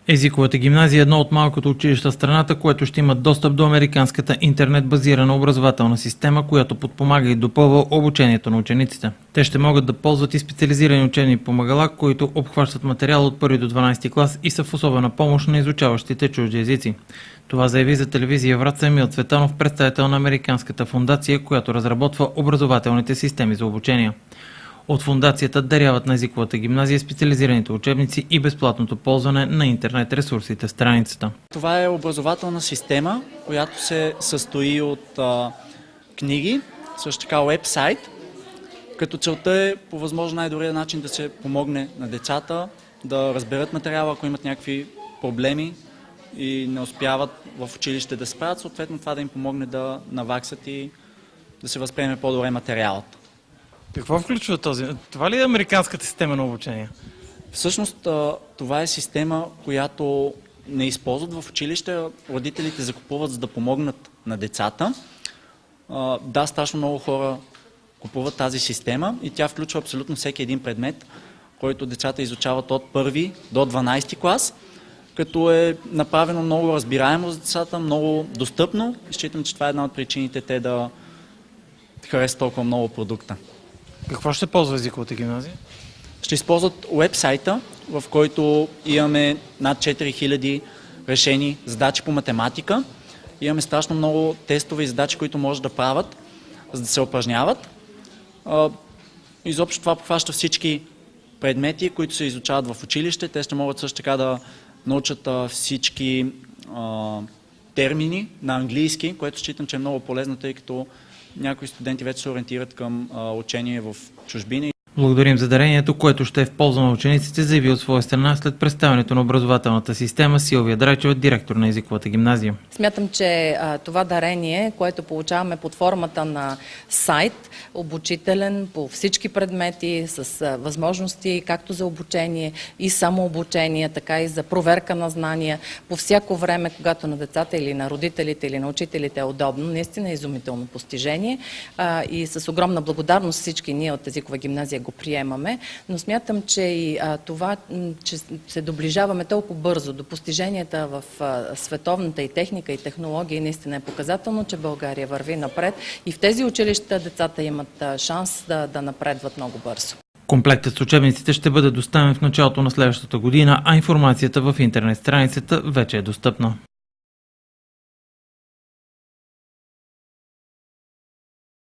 Езиковата гимназия е едно от малкото училища в страната, което ще има достъп до американската интернет-базирана образователна система, която подпомага и допълва обучението на учениците. Те ще могат да ползват и специализирани учебни помагала, които обхващат материал от 1 до 12 клас и са в особена помощ на изучаващите чужди езици. Това заяви за телевизия Враца Емил Цветанов, представител на Американската фондация, която разработва образователните системи за обучение. От фондацията даряват на езиковата гимназия специализираните учебници и безплатното ползване на интернет ресурсите в страницата. Това е образователна система, която се състои от книги, също така уебсайт, като целта е по възможно най-добрия начин да се помогне на децата да разберат материала, ако имат някакви проблеми и не успяват в училище да справят, съответно това да им помогне да наваксат и да се възприеме по-добре материалът. Какво включва този? Това ли е американската система на обучение? Всъщност това е система, която не използват в училище, родителите закупуват, за да помогнат на децата. Да, страшно много хора купуват тази система и тя включва абсолютно всеки един предмет, който децата изучават от 1 до 12 клас, като е направено много разбираемо за децата, много достъпно и считам, че това е една от причините те да харесат толкова много продукта. Какво ще ползва езиковата гимназия? Ще използват уебсайта, в който имаме над 4000 решени задачи по математика. Имаме страшно много тестове и задачи, които може да правят, за да се упражняват. Изобщо това обхваща всички предмети, които се изучават в училище. Те ще могат също така да научат всички термини на английски, което считам, че е много полезно, тъй като някои студенти вече се ориентират към учение в чужбина. Благодарим за дарението, което ще е в полза на учениците, заяви от своя страна след представянето на образователната система Силвия Драйчева, директор на езиковата гимназия. Смятам, че това дарение, което получаваме под формата на сайт, обучителен по всички предмети, с възможности както за обучение и самообучение, така и за проверка на знания, по всяко време, когато на децата или на родителите или на учителите е удобно, наистина е изумително постижение и с огромна благодарност всички ние от езикова гимназия го приемаме, но смятам, че и това, че се доближаваме толкова бързо до постиженията в световната и техника и технология, наистина е показателно, че България върви напред и в тези училища децата имат шанс да напредват много бързо. Комплектът с учебниците ще бъде доставен в началото на следващата година, а информацията в интернет страницата вече е достъпна.